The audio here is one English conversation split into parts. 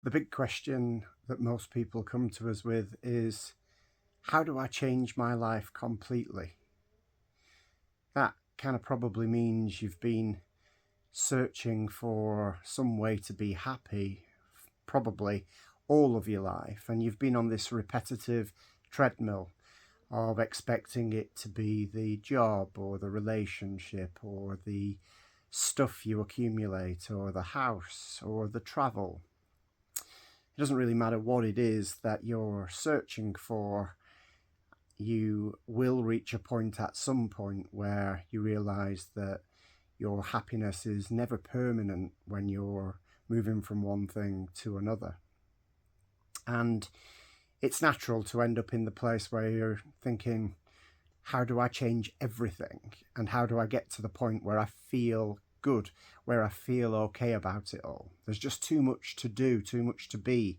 The big question that most people come to us with is, how do I change my life completely? That kind of probably means you've been searching for some way to be happy, probably all of your life, and you've been on this repetitive treadmill of expecting it to be the job or the relationship or the stuff you accumulate or the house or the travel. It doesn't really matter what it is that you're searching for. You will reach a point at some point where you realize that your happiness is never permanent when you're moving from one thing to another. And it's natural to end up in the place where you're thinking, how do I change everything? And how do I get to the point where I feel good, where I feel okay about it all? There's just too much to do, too much to be,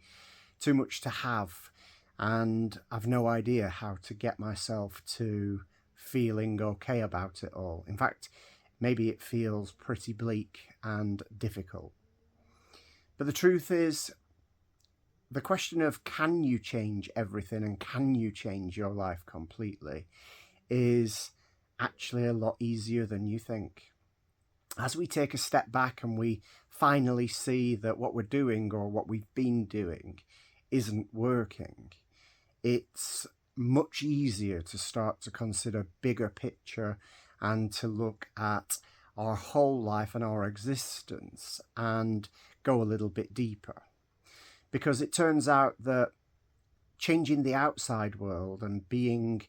too much to have. And I've no idea how to get myself to feeling okay about it all. In fact, maybe it feels pretty bleak and difficult. But the truth is, the question of can you change everything and can you change your life completely is actually a lot easier than you think. As we take a step back and we finally see that what we're doing or what we've been doing isn't working, it's much easier to start to consider bigger picture and to look at our whole life and our existence and go a little bit deeper. Because it turns out that changing the outside world and being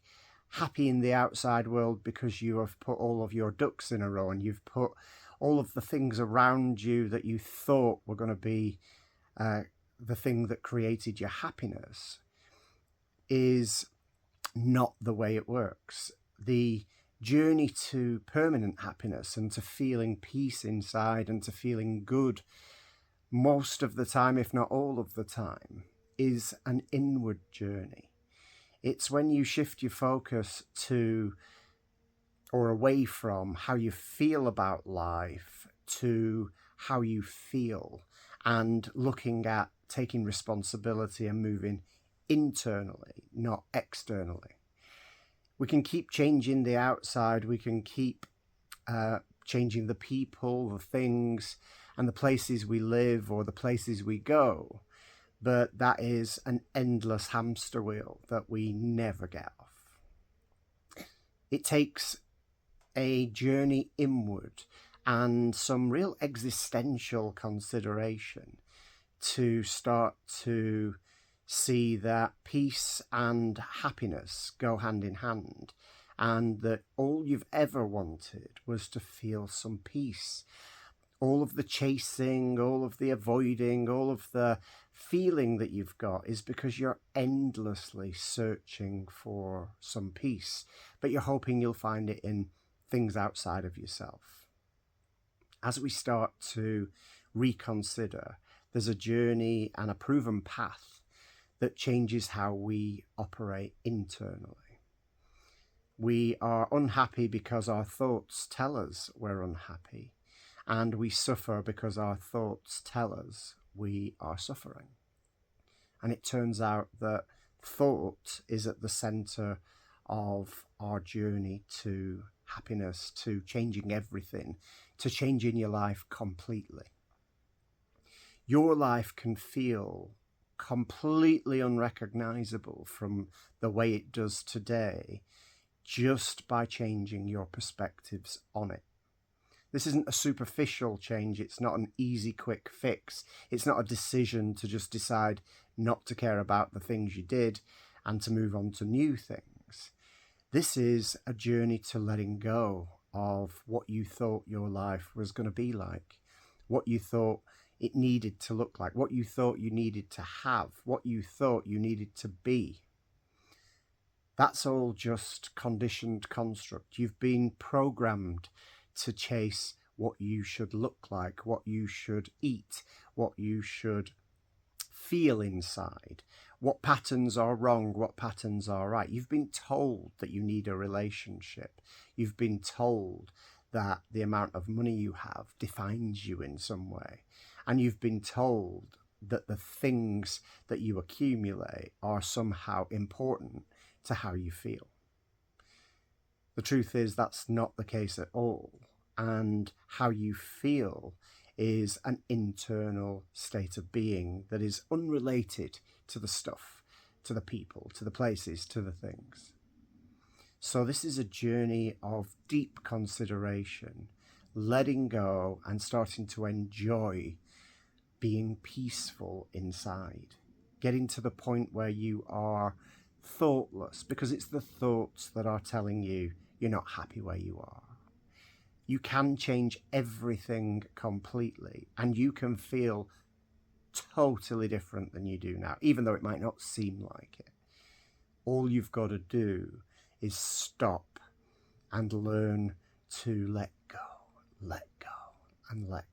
happy in the outside world because you have put all of your ducks in a row and you've put all of the things around you that you thought were going to be the thing that created your happiness is not the way it works. The journey to permanent happiness and to feeling peace inside and to feeling good most of the time, if not all of the time, is an inward journey. It's when you shift your focus to or away from how you feel about life to how you feel and looking at taking responsibility and moving internally, not externally. We can keep changing the outside, we can keep changing the people, the things, and the places we live or the places we go, but that is an endless hamster wheel that we never get off. It takes a journey inward and some real existential consideration to start to see that peace and happiness go hand in hand, and that all you've ever wanted was to feel some peace. All of the chasing, all of the avoiding, all of the feeling that you've got is because you're endlessly searching for some peace, but you're hoping you'll find it in things outside of yourself. As we start to reconsider, there's a journey and a proven path that changes how we operate internally. We are unhappy because our thoughts tell us we're unhappy. And we suffer because our thoughts tell us we are suffering. And it turns out that thought is at the center of our journey to happiness, to changing everything, to changing your life completely. Your life can feel completely unrecognizable from the way it does today just by changing your perspectives on it. This isn't a superficial change. It's not an easy, quick fix. It's not a decision to just decide not to care about the things you did and to move on to new things. This is a journey to letting go of what you thought your life was going to be like, what you thought it needed to look like, what you thought you needed to have, what you thought you needed to be. That's all just conditioned construct. You've been programmed to chase what you should look like, what you should eat, what you should feel inside, what patterns are wrong, what patterns are right. You've been told that you need a relationship. You've been told that the amount of money you have defines you in some way. And you've been told that the things that you accumulate are somehow important to how you feel. The truth is that's not the case at all. And how you feel is an internal state of being that is unrelated to the stuff, to the people, to the places, to the things. So this is a journey of deep consideration, letting go and starting to enjoy being peaceful inside, getting to the point where you are thoughtless, because it's the thoughts that are telling you you're not happy where you are. You can change everything completely, and you can feel totally different than you do now, even though it might not seem like it. All you've got to do is stop and learn to let go, and let